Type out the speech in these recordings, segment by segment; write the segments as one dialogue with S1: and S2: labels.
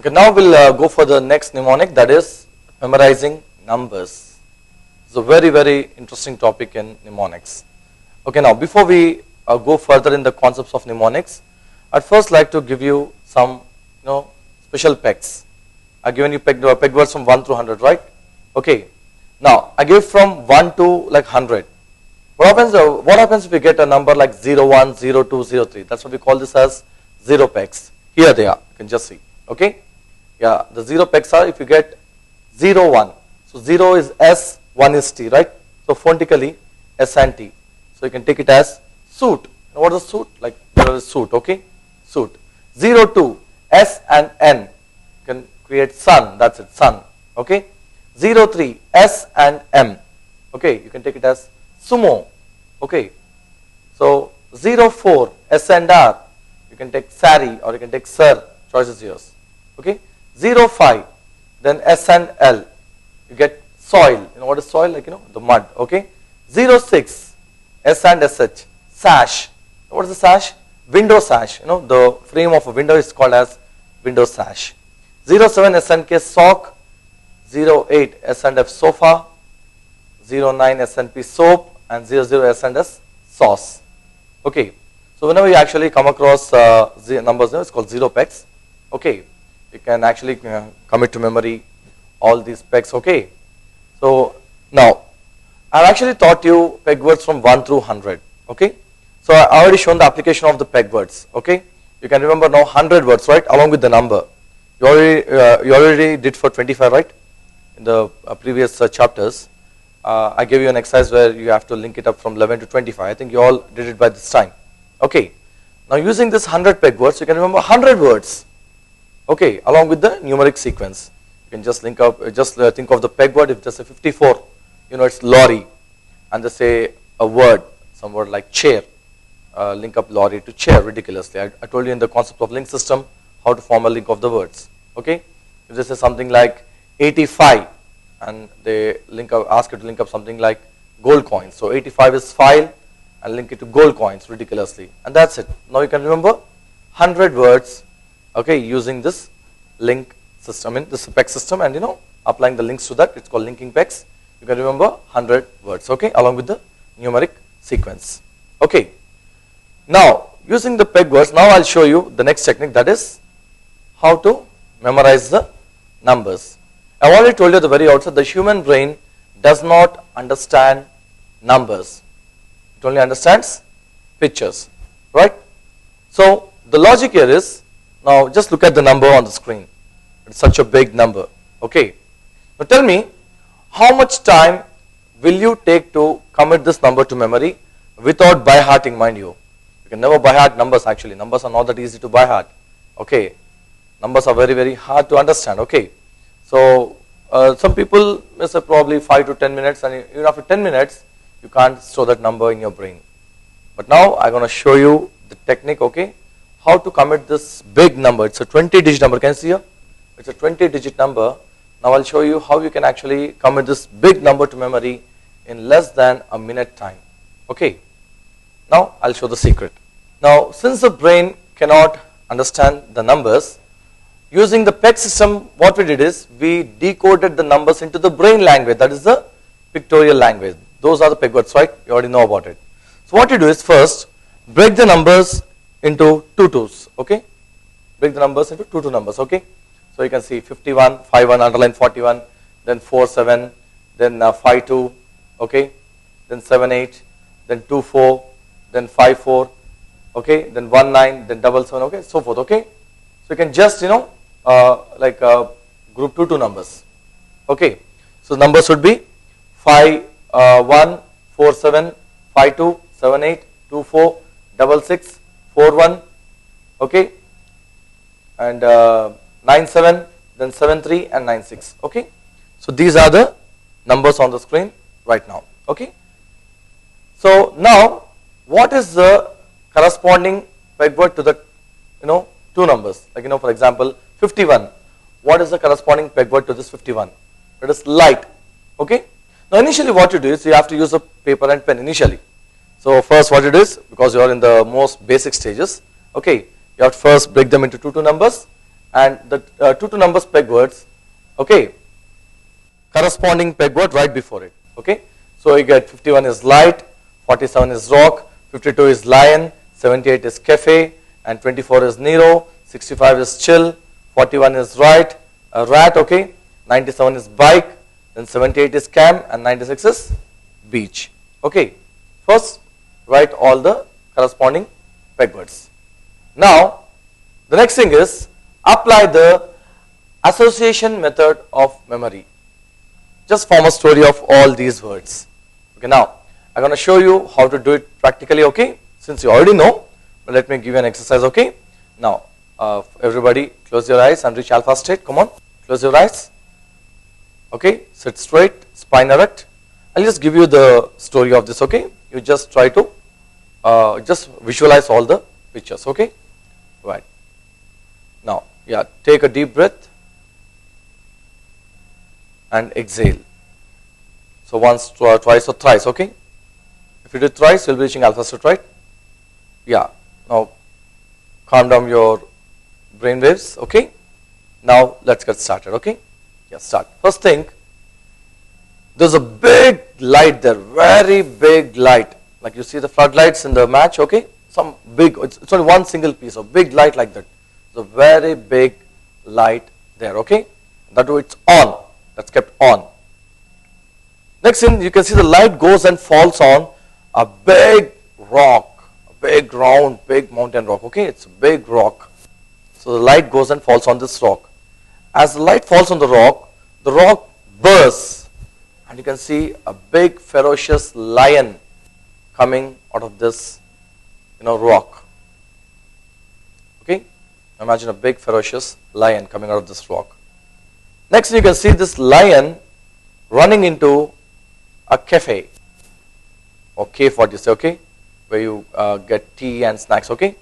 S1: Okay, now we'll go for the next mnemonic, that is memorizing numbers. It's a very, very interesting topic in mnemonics. Okay, now before we go further in the concepts of mnemonics, I'd first like to give you some special pegs. I've given you peg words from 1 through 100, right? Okay. Now I give from 1 to like 100. What happens if we get a number like 01, 02, 03? That's what we call this as zero pegs. Here they are. You can just see. Okay. Yeah, the zero pegs are if you get 01. So 0 is S, 1 is T, right? So phonetically S and T. So you can take it as suit. Now what is suit? Like there is suit. Okay. Suit. 02, S and N. You can create sun. That's it. Sun. Okay. 03, S and M. Okay. You can take it as sumo. Okay. So 04, S and R. You can take sari or you can take sir. Choice is yours. Okay. 05, then S and L. You get soil. You know what is soil? Like the mud. Okay. 06, S and SH. Sash. What is the sash? Window sash. The frame of a window is called as window sash. 07, S and K. Sock. 08, S and F. Sofa. 09, S and P. Soap. And 00, S and S. Sauce. Okay. So whenever you actually come across numbers, it's called zero pegs. Okay. You can actually commit to memory all these pegs. Okay. So now I've actually taught you peg words from 1 through 100. Okay. So I already shown the application of the peg words. Okay. You can remember now 100 words, right, along with the number. You already did for 25, right, in the previous chapters. I gave you an exercise where you have to link it up from 11 to 25. I think you all did it by this time. Okay. Now using this 100 peg words, you can remember 100 words. Okay, along with the numeric sequence. You can just link up, think of the peg word. If just a 54, it's lorry. And they say a word, some word like chair. Link up lorry to chair ridiculously. I told you in the concept of link system how to form a link of the words. Okay. If this is something like 85 and they ask you to link up something like gold coins. So 85 is file and link it to gold coins ridiculously. And that's it. Now you can remember 100 words, okay, using this link system, this peg system, and applying the links to that. It's called linking pegs. You can remember 100 words, okay, along with the numeric sequence. Okay. Now using the peg words, now I'll show you the next technique, that is how to memorize the numbers. I've already told you at the very outset, the human brain does not understand numbers. It only understands pictures, right? So the logic here is, now just look at the number on the screen. It's such a big number. Okay. Now tell me, how much time will you take to commit this number to memory without by hearting, mind you? You can never by heart numbers actually. Numbers are not that easy to by heart. Okay. Numbers are very, very hard to understand. Okay. So some people may say probably 5 to 10 minutes, and even after 10 minutes, you can't store that number in your brain. But now I'm going to show you the technique, okay, how to commit this big number. It's a 20-digit number. Can you see here? It's a 20-digit number. Now I'll show you how you can actually commit this big number to memory in less than a minute time. Okay. Now I'll show the secret. Now since the brain cannot understand the numbers, using the peg system, what we did is we decoded the numbers into the brain language, that is the pictorial language. Those are the peg words, right? You already know about it. So what you do is first break the numbers into two twos, okay? Break the numbers into two numbers, okay? So you can see 51, 51, underline 41, then 47, then 52, okay? Then 78, then 24, then 54, okay? Then 19, then 77, okay? So forth, okay? So you can just, group two numbers, okay? So numbers would be 5, 1, 4, 7, 5, 2, 7, 8, 2, 4, 6, 6, 4, 1, okay? And 9, 7, then 7, 3, and 9, 6, okay? So these are the numbers on the screen right now, okay? So now, what is the corresponding peg word to the, two numbers? Like, for example, 51. What is the corresponding peg word to this 51? It is light, okay? Now initially what you do is you have to use a paper and pen initially. So first what it is, because you are in the most basic stages, okay, you have to first break them into two numbers and the 2 numbers peg words, okay, corresponding peg word right before it. Okay, so you get 51 is light, 47 is rock, 52 is lion, 78 is cafe, and 24 is Nero, 65 is chill, 41 is rat, okay, 97 is bike, then 78 is cam, and 96 is beach. Okay, first write all the corresponding peg words. Now, the next thing is apply the association method of memory. Just form a story of all these words. Okay, now I'm going to show you how to do it practically. Okay, since you already know, but let me give you an exercise. Okay, now everybody close your eyes and reach alpha state. Come on, close your eyes. Okay, sit straight, spine erect. I'll just give you the story of this. Okay, you just try to just visualize all the pictures. Okay, right. Now, yeah, take a deep breath and exhale. So once, twice or thrice. Okay, if you do thrice, you'll be reaching alpha state, right? Yeah. Now, calm down your brain waves. Okay. Now let's get started. Okay. Yeah, start. First thing, there's a big light there, very big light. Like you see the floodlights in the match. Okay, some big. It's only one single piece of big light like that. It's a very big light there. Okay, that way it's on. That's kept on. Next thing, you can see the light goes and falls on a big rock, a big round, big mountain rock. Okay, it's a big rock. So the light goes and falls on this rock. As the light falls on the rock bursts, and you can see a big ferocious lion coming out of this, rock. Okay, imagine a big ferocious lion coming out of this rock. Next, you can see this lion running into a cafe or cave, what you say, okay, where you get tea and snacks. Okay,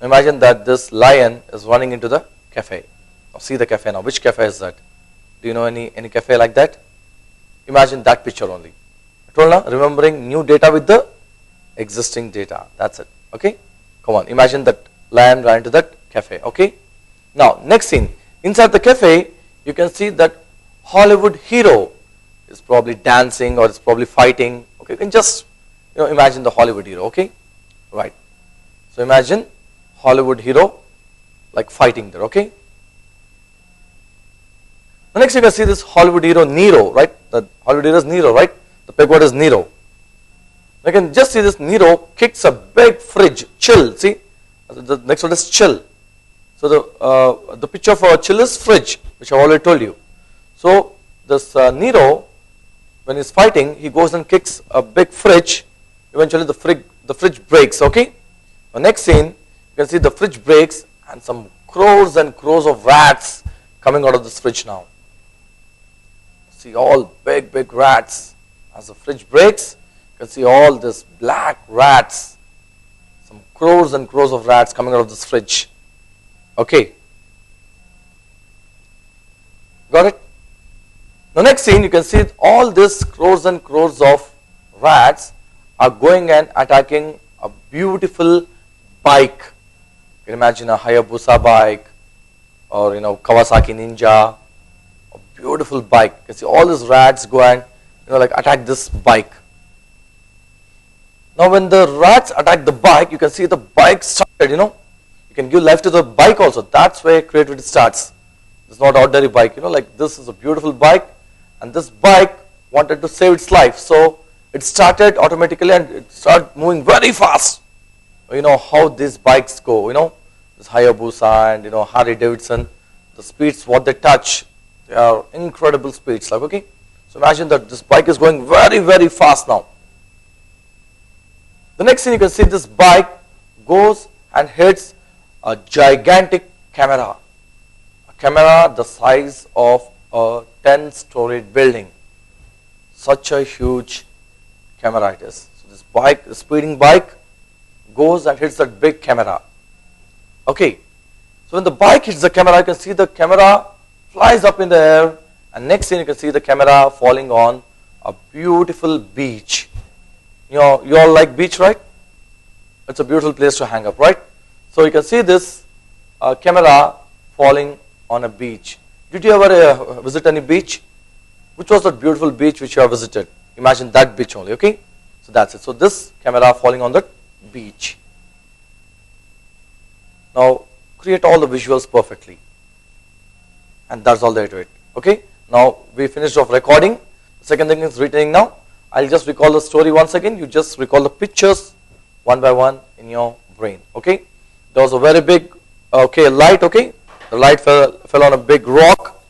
S1: imagine that this lion is running into the cafe. Now see the cafe now. Which cafe is that? Do you know any cafe like that? Imagine that picture only. I told now, remembering new data with the existing data. That's it. Okay, come on. Imagine that lion ran into that cafe. Okay. Now next scene, inside the cafe, you can see that Hollywood hero is probably dancing or is probably fighting. Okay, you can just imagine the Hollywood hero. Okay, right. So imagine Hollywood hero like fighting there. Okay. The next you can see this Hollywood hero Nero, right? The Hollywood hero is Nero, right? The peg word is Nero. You can just see this Nero kicks a big fridge. Chill. See, the next one is chill. So the picture for chill is fridge, which I already told you. So this Nero, when he's fighting, he goes and kicks a big fridge. Eventually, the fridge breaks. Okay. The next scene, you can see the fridge breaks and some crores and crores of rats coming out of this fridge now. See all big rats. As the fridge breaks, you can see all this black rats. Some crores and crores of rats coming out of this fridge. Okay. Got it? The next scene, you can see all these crores and crores of rats are going and attacking a beautiful bike. You can imagine a Hayabusa bike or Kawasaki Ninja, a beautiful bike. You can see all these rats go and like attack this bike. Now when the rats attack the bike, you can see the bike started, you can give life to the bike also. That's where creativity starts. It's not ordinary bike, like this is a beautiful bike, and this bike wanted to save its life. So it started automatically and it started moving very fast. How these bikes go, this Hayabusa and Harley Davidson, the speeds what they touch, they are incredible speeds. Like, okay, so imagine that this bike is going very fast now. The next thing you can see, this bike goes and hits a gigantic camera. A camera the size of a 10-storied building. Such a huge camera it is. So this bike, the speeding bike, goes and hits that big camera. Okay. So when the bike hits the camera, you can see the camera flies up in the air, and next thing you can see the camera falling on a beautiful beach. You all like beach, right? It's a beautiful place to hang up, right? So you can see this camera falling on a beach. Did you ever visit any beach? Which was that beautiful beach which you have visited? Imagine that beach only, okay? So that's it. So this camera falling on that beach. Now create all the visuals perfectly. And that's all there to it, okay? Now we finished off recording. The second thing is reading now. I'll just recall the story once again. You just recall the pictures one by one in your brain, okay? There was a very big, light, okay? The light fell on a big rock.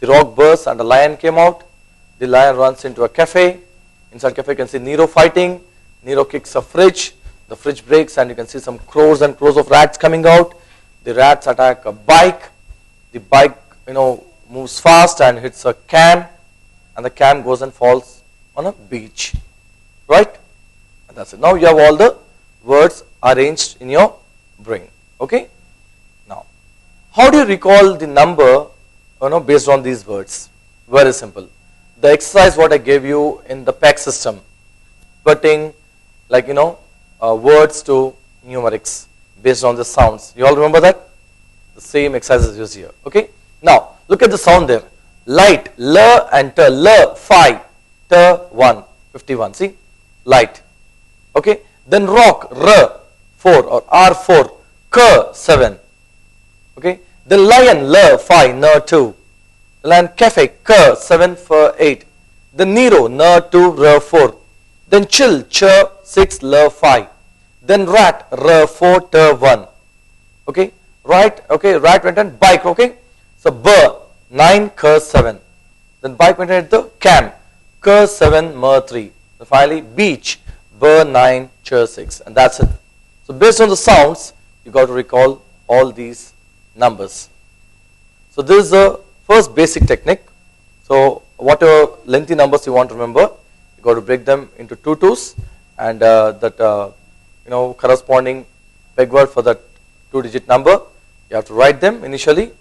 S1: The rock burst and a lion came out. The lion runs into a cafe. Inside cafe you can see Nero fighting. Nero kicks a fridge. The fridge breaks and you can see some crores and crores of rats coming out. The rats attack a bike. The bike, moves fast and hits a can. And the can goes and falls on a beach. Right? And that's it. Now you have all the words arranged in your brain. Okay? Now, how do you recall the number based on these words? Very simple. The exercise what I gave you in the PEG system, putting words to numerics based on the sounds. You all remember that? The same exercise is used here. Okay? Now, look at the sound there. Light, L and T, L, 5, T, 1, 51. See? Light. Okay? Then rock, R, 4 or R4, K, 7. Okay? Then lion, L, 5, N, 2. Then cafe, K, 7, for 8. Then Nero, N, 2, R, 4. Then chill, Ch, 6, L, 5. Then rat, R, 4, T, 1. Okay? Right, okay, rat went and bike, okay? So B, 9, K, 7. Then bike went at the cam, K, 7, M, 3. Then finally beach, B, 9, Ch, 6. And that's it. So based on the sounds, you got to recall all these numbers. So this is the first basic technique. So whatever lengthy numbers you want to remember, you got to break them into 2 twos and corresponding peg word for that 2-digit number. You have to write them initially,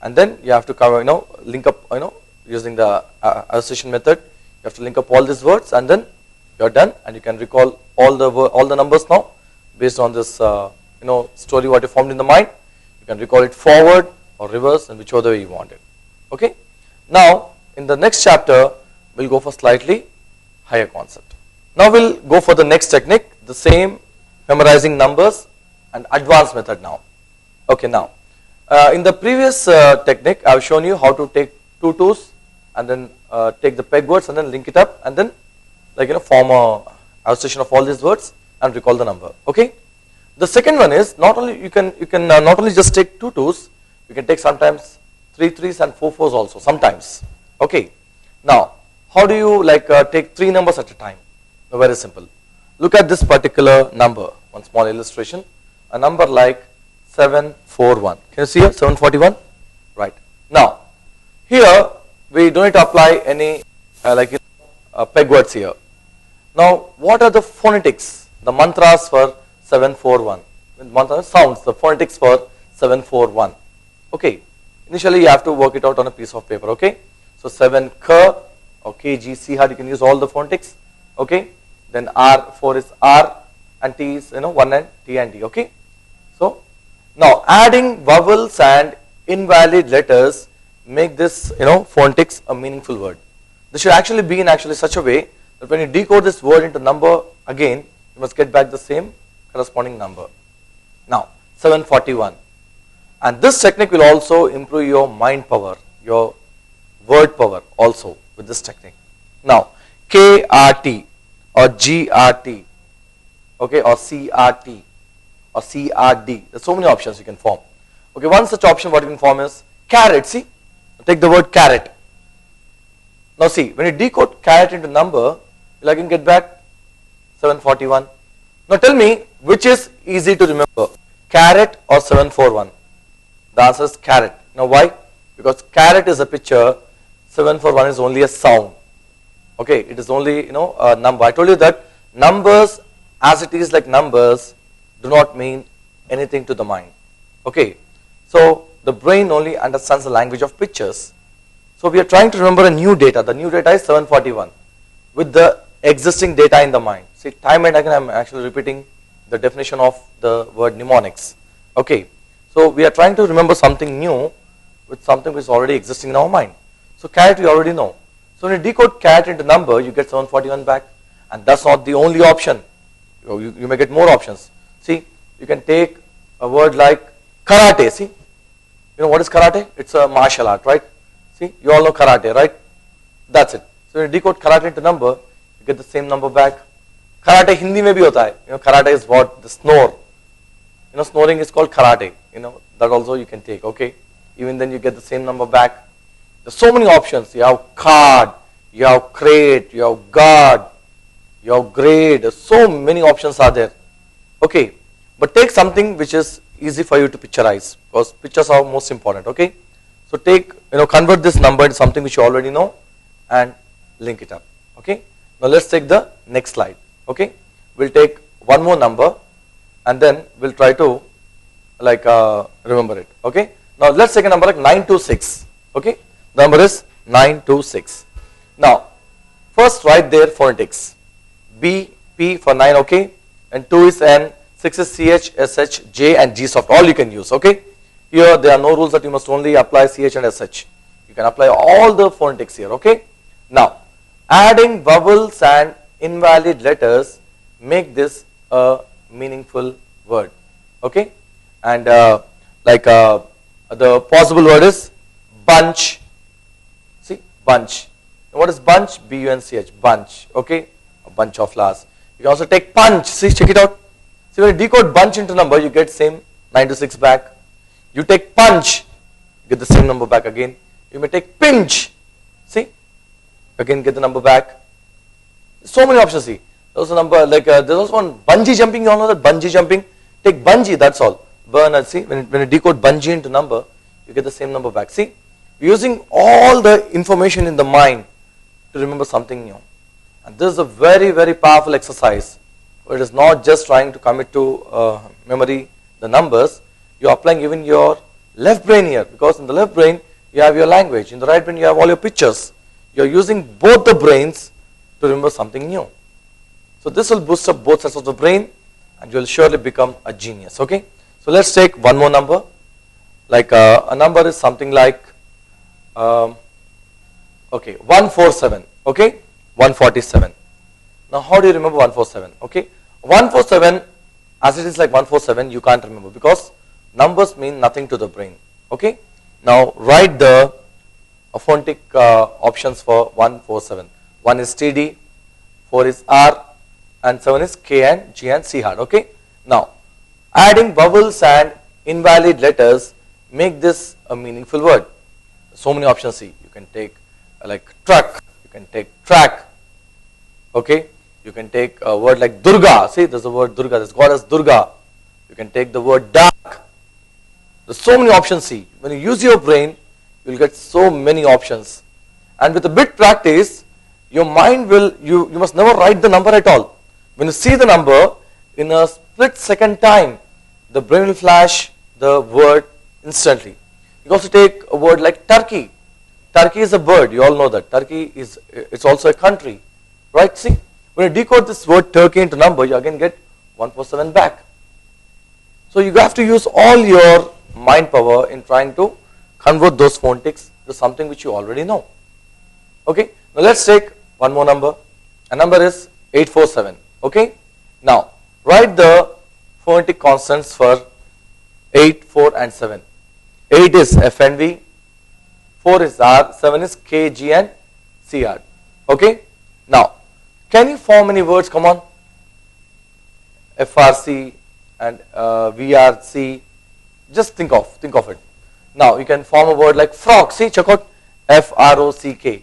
S1: and then you have to cover, link up, using the association method. You have to link up all these words, and then you are done, and you can recall all the numbers now based on this, story what you formed in the mind. You can recall it forward or reverse, and whichever way you want it. Okay. Now, in the next chapter, we'll go for slightly higher concept. Now we'll go for the next technique, the same memorizing numbers and advanced method now. Okay, now in the previous technique, I've shown you how to take 2 twos and then take the peg words and then link it up and then form a association of all these words and recall the number. Okay. The second one is not only you can not only just take 2 twos, you can take sometimes 3 threes and 4 fours also sometimes. Okay. Now, how do you take 3 numbers at a time? Very simple. Look at this particular number. One small illustration. A number like 741. Can you see here? 741. Right. Now, here we don't need to apply any peg words here. Now, what are the phonetics, the mantras for 741? Mantra sounds, the phonetics for 741. Okay. Initially, you have to work it out on a piece of paper. Okay. So 7 K or KG, C hard, you can use all the phonetics. Okay. Then R4 is R and T is 1 and T and D. Okay. So now adding vowels and invalid letters make this phonetics a meaningful word. This should actually be in such a way that when you decode this word into number again, you must get back the same corresponding number. Now 741, and this technique will also improve your mind power, your word power also with this technique. Now KRT or GRT, okay, or CRT or CRD. There's so many options you can form. Okay, one such option what you can form is carrot. See, take the word carrot. Now see, when you decode carrot into number, you can get back 741. Now tell me which is easy to remember, carrot or 741? The answer is carrot. Now why? Because carrot is a picture, 741 is only a sound. Okay, it is only a number. I told you that numbers as it is like numbers do not mean anything to the mind. Okay, so the brain only understands the language of pictures. So we are trying to remember a new data. The new data is 741 with the existing data in the mind. See, time and again I am actually repeating the definition of the word mnemonics. Okay, so we are trying to remember something new with something which is already existing in our mind. So carat we already know. So when you decode carat into number, you get 741 back. And that's not the only option. You may get more options. See, you can take a word like karate. See, you know what is karate? It's a martial art, right? See, you all know karate, right? That's it. So when you decode karate into number, you get the same number back. Karate Hindi mein bhi hota hai. You know, karate is what? The snore. You know, snoring is called karate. You know, that also you can take, okay? Even then you get the same number back. There's so many options. You have card, you have crate, you have guard, you have grade. There's so many options are there. Okay, but take something which is easy for you to picturize, because pictures are most important, okay? So take, convert this number into something which you already know and link it up, okay? Now let's take the next slide, okay? We'll take one more number and then we'll try to remember it, okay? Now let's take a number like 926, okay? The number is 926. Now, first write their phonetics. B, P for 9, okay? And 2 is N, 6 is CH, SH, J and G soft, all you can use, okay? Here there are no rules that you must only apply CH and SH. You can apply all the phonetics here, okay? Now, adding vowels and invalid letters make this a meaningful word, okay? And the possible word is bunch. See, bunch. What is bunch? B-U-N-C-H, bunch, okay? A bunch of flowers. You can also take punch. See, check it out. See, when you decode bunch into number, you get same 926 back. You take punch, you get the same number back again. You may take pinch. See, again get the number back. So many options. See, there's a number there's also one bungee jumping. You all know that bungee jumping. Take bungee. That's all. Burn. See, when you decode bungee into number, you get the same number back. See, using all the information in the mind to remember something new. And this is a very, very powerful exercise. It is not just trying to commit to memory the numbers. You are applying even your left brain here, because in the left brain you have your language, in the right brain you have all your pictures. You are using both the brains to remember something new. So this will boost up both sides of the brain and you will surely become a genius, okay? So let's take one more number. A number is something like 147, okay? 147. Now how do you remember 147? Okay, 147, as it is like 147, you can't remember because numbers mean nothing to the brain. Okay, now write the phonetic options for 147. 1 is TD, 4 is R, and 7 is K and G and C hard. Okay, now adding vowels and invalid letters make this a meaningful word. So many options. See, you can take like truck, you can take track. Okay, you can take a word like Durga. See, there's a word Durga, there's goddess Durga. You can take the word dark. There's so many options. See, when you use your brain, you will get so many options. And with a bit practice, your mind will, you must never write the number at all. When you see the number, in a split second time, the brain will flash the word instantly. You can also take a word like Turkey. Turkey is a bird, you all know that. Turkey is, it's also a country. Right, see, when you decode this word Turkey into number, you again get 147 back. So you have to use all your mind power in trying to convert those phonetics to something which you already know. Okay, now let's take one more number. A number is 847. Okay, now write the phonetic constants for 8, 4 and 7. 8 is F and V, 4 is R, 7 is K, G and C R. Okay, now can you form any words? Come on. FRC and VRC. Just think of it. Now you can form a word like frock. See, check out FROCK.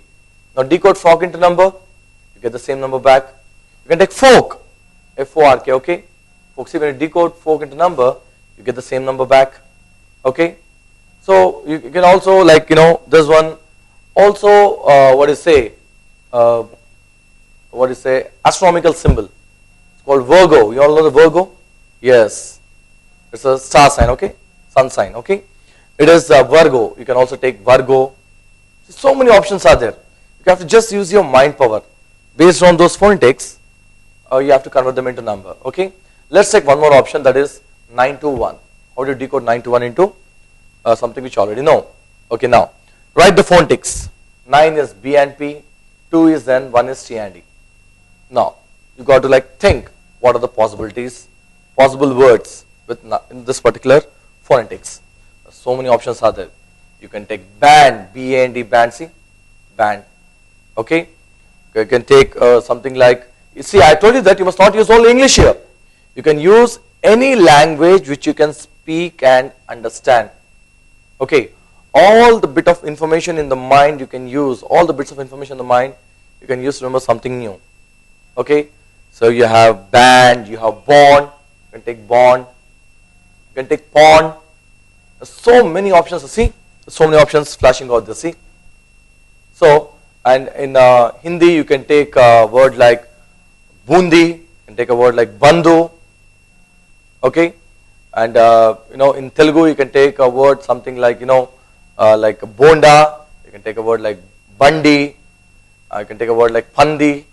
S1: Now decode frock into number. You get the same number back. You can take fork. FORK. Okay. Folk. See, when you decode fork into number, you get the same number back. Okay. So you can also there's one also astronomical symbol. It's called Virgo. You all know the Virgo? Yes. It's a star sign, okay? Sun sign, okay? It is Virgo. You can also take Virgo. So many options are there. You have to just use your mind power. Based on those phonetics, you have to convert them into number, okay? Let's take one more option, that is 921. How do you decode 921 into something which you already know? Okay, now write the phonetics. 9 is B and P, 2 is N, 1 is T and E. Now you got to like think what are the possibilities, possible words with in this particular phonetics. So many options are there. You can take band, B-A-N-D, band, see, band. Okay, you can take something like, you see, I told you that you must not use only English here. You can use any language which you can speak and understand. Okay, all the bit of information in the mind you can use, all the bits of information in the mind you can use to remember something new. Okay, so you have band, you have bond, you can take bond, you can take pawn. So many options, see, so many options flashing out there, see. So, and in Hindi you can take a word like bundi, you can take a word like bandhu, okay, and in Telugu you can take a word something like like bonda, you can take a word like bandi, you can take a word like pandi.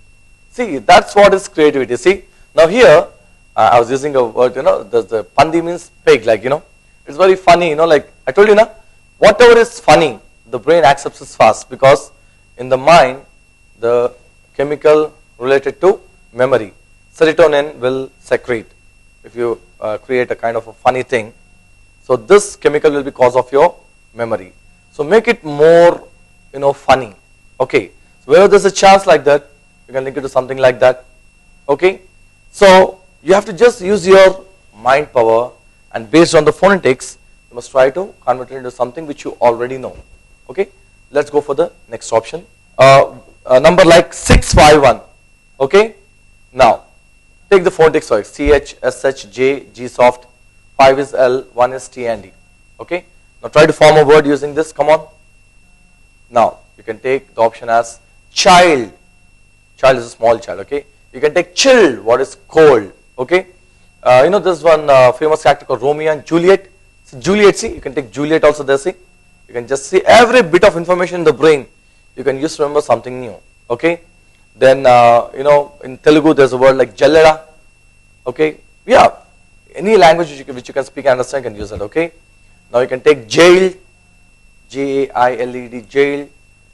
S1: See, that's what is creativity. See, now here I was using a word, the pandi means pig, like it's very funny, like I told you, whatever is funny, the brain accepts it fast, because in the mind, the chemical related to memory, serotonin will secrete if you create a kind of a funny thing. So this chemical will be cause of your memory. So make it more, funny. Okay. So wherever there's a chance like that, you can link it to something like that. Okay. So you have to just use your mind power, and based on the phonetics, you must try to convert it into something which you already know. Okay. Let's go for the next option. A number like 651. Okay. Now take the phonetics for it. CH, SH, J, G soft. 5 is L, 1 is T and D. Okay. Now try to form a word using this. Come on. Now you can take the option as child. Child is a small child. Okay. You can take chill. What is cold? Okay. This one famous character called Romeo and Juliet. So Juliet, see, you can take Juliet also there. See, you can just see every bit of information in the brain. You can use to remember something new. Okay. Then in Telugu there's a word like Jalleda. Okay. Yeah. Any language which you can speak and understand, you can use it. Okay. Now you can take jailed, Jailed, jailed.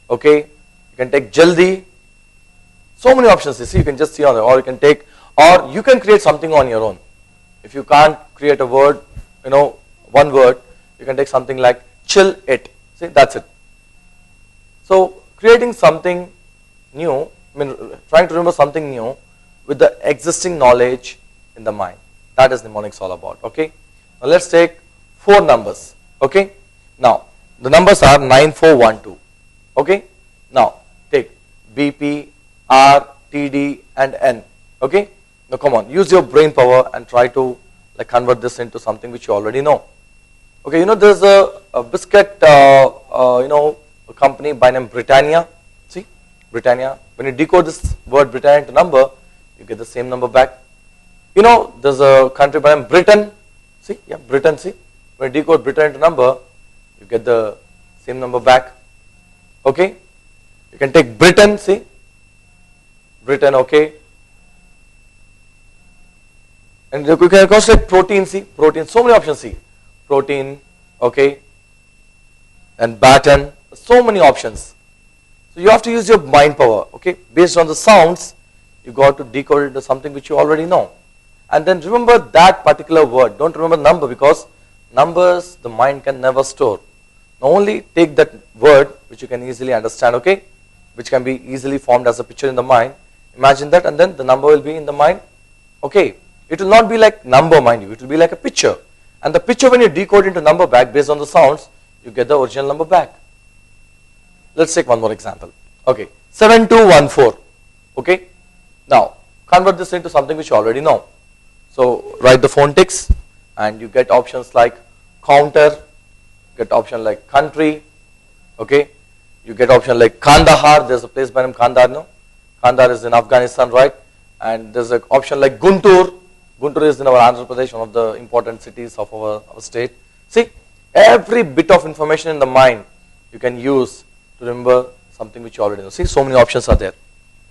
S1: Okay. You can take jaldi. So many options. You see, you can just see on there, or you can take, or you can create something on your own. If you can't create a word, one word, you can take something like chill it. See, that's it. So creating something new, trying to remember something new with the existing knowledge in the mind. That is mnemonics all about. Okay. Now let's take 4 numbers. Okay. Now the numbers are 9, 4, 1, 2. Okay. Now take BP, R, TD and N. Okay. Now come on, use your brain power and try to convert this into something which you already know. Okay, there's a biscuit a company by name Britannia. See, Britannia. When you decode this word Britannia into number, you get the same number back. There's a country by name Britain. See, yeah, Britain. See, when you decode Britain into number, you get the same number back. Okay, you can take Britain. See, Britain. Okay. And you can also take protein, see, protein, so many options, see, protein, okay, and baton, so many options. So you have to use your mind power, okay, based on the sounds, you got to decode it into something which you already know. And then remember that particular word, don't remember number, because numbers the mind can never store. Now only take that word which you can easily understand, okay, which can be easily formed as a picture in the mind, imagine that, and then the number will be in the mind, okay. It will not be like number, mind you, it will be like a picture. And the picture, when you decode into number back based on the sounds, you get the original number back. Let's take one more example. Okay, 7214. Okay, now convert this into something which you already know. So write the phonetics and you get options like counter, get option like country, okay, you get option like Kandahar, there's a place by name Kandahar, no? Kandahar is in Afghanistan, right? And there's an option like Guntur. Guntur is in our Andhra Pradesh, one of the important cities of our state. See, every bit of information in the mind you can use to remember something which you already know. See, so many options are there.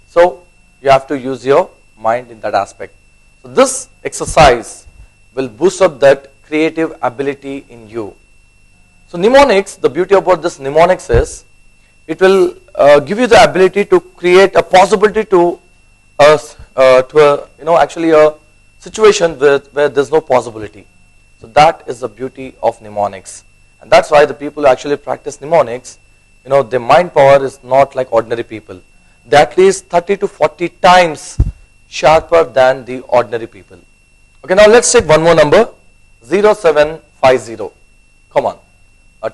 S1: So you have to use your mind in that aspect. So this exercise will boost up that creative ability in you. So mnemonics, the beauty about this mnemonics is, it will give you the ability to create a possibility to actually a situation where there's no possibility. So that is the beauty of mnemonics, and that's why the people who actually practice mnemonics, their mind power is not like ordinary people. They're at least 30 to 40 times sharper than the ordinary people. Okay, now let's take one more number, 0750. Come on,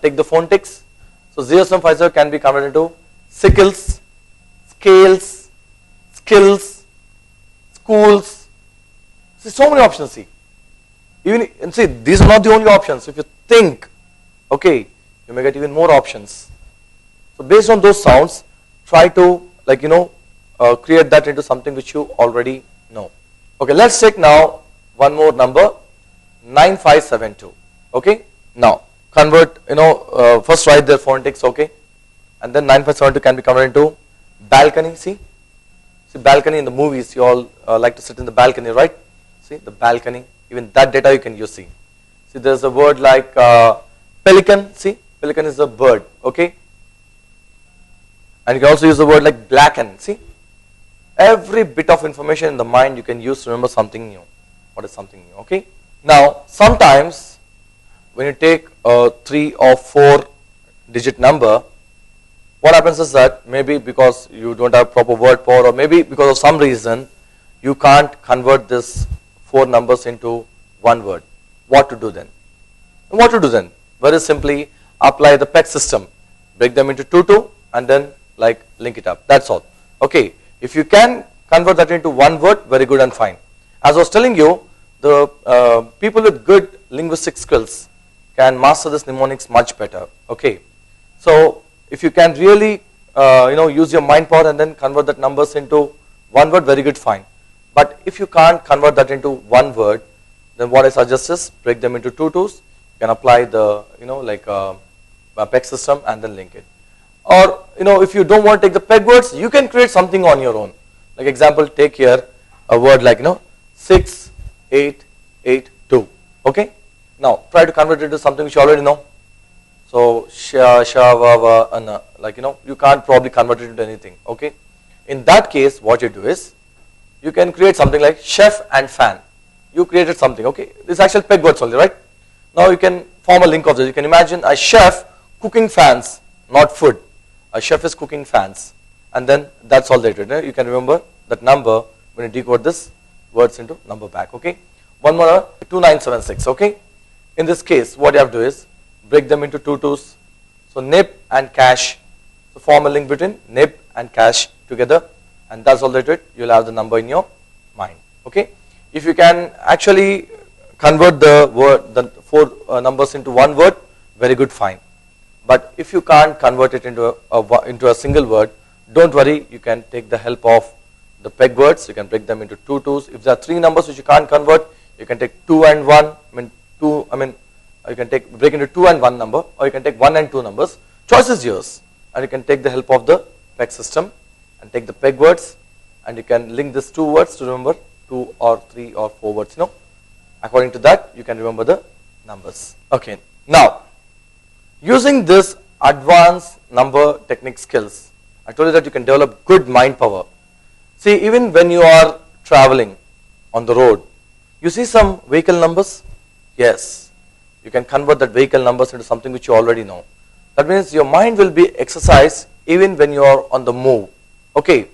S1: take the phonetics. So 0750 can be converted into sickles, scales, skills, schools. See, so many options. See, and see, these are not the only options. If you think, okay, you may get even more options. So based on those sounds, try to create that into something which you already know. Okay, let's take now one more number, 9572. Okay, now convert, first write their phonetics, okay, and then 9572 can be converted into balcony. See balcony in the movies, you all like to sit in the balcony, right? See the balcony, even that data you can use. See there's a word like pelican. See, pelican is a bird, okay, and you can also use the word like blacken. See, every bit of information in the mind you can use to remember something new. What is something new? Okay, now sometimes when you take a 3 or 4 digit number, what happens is that maybe because you don't have proper word power, or maybe because of some reason you can't convert this 4 numbers into one word. What to do then? Very simply, apply the PEG system, break them into 2 and then link it up. That's all. Okay, if you can convert that into one word, very good and fine. As I was telling you, the people with good linguistic skills can master this mnemonics much better. Okay, so if you can really use your mind power and then convert that numbers into one word, very good, fine. But if you can't convert that into one word, then what I suggest is break them into 2 2s. You can apply the PEG system and then link it. Or if you don't want to take the PEG words, you can create something on your own. Like example, take here a word like 6882. Okay. Now try to convert it to something which you already know. So you can't probably convert it into anything. Okay. In that case, what you do is you can create something like chef and fan. You created something. Okay. This is actually PEG words only, right? Now you can form a link of this. You can imagine a chef cooking fans, not food. A chef is cooking fans, and then that's all they did. You can remember that number when you decode this words into number back. Okay. One more, 2976. Okay. In this case, what you have to do is break them into 2 2s. So nib and cash. So form a link between nib and cash together, and that's all they did. You'll have the number in your mind. Okay. If you can actually convert the 4 numbers into one word, very good, fine. But if you can't convert it into a single word, don't worry. You can take the help of the PEG words. You can break them into 2 2s. If there are 3 numbers which you can't convert, you can take 2 and 1. You can break into 2 and 1 number, or you can take 1 and 2 numbers. Choice is yours, and you can take the help of the PEG system and take the PEG words, and you can link these 2 words to remember 2 or 3 or 4 words. According to that, you can remember the numbers. Okay. Now, using this advanced number technique skills, I told you that you can develop good mind power. See, even when you are traveling on the road, you see some vehicle numbers. Yes, you can convert that vehicle numbers into something which you already know. That means your mind will be exercised even when you are on the move. Okay,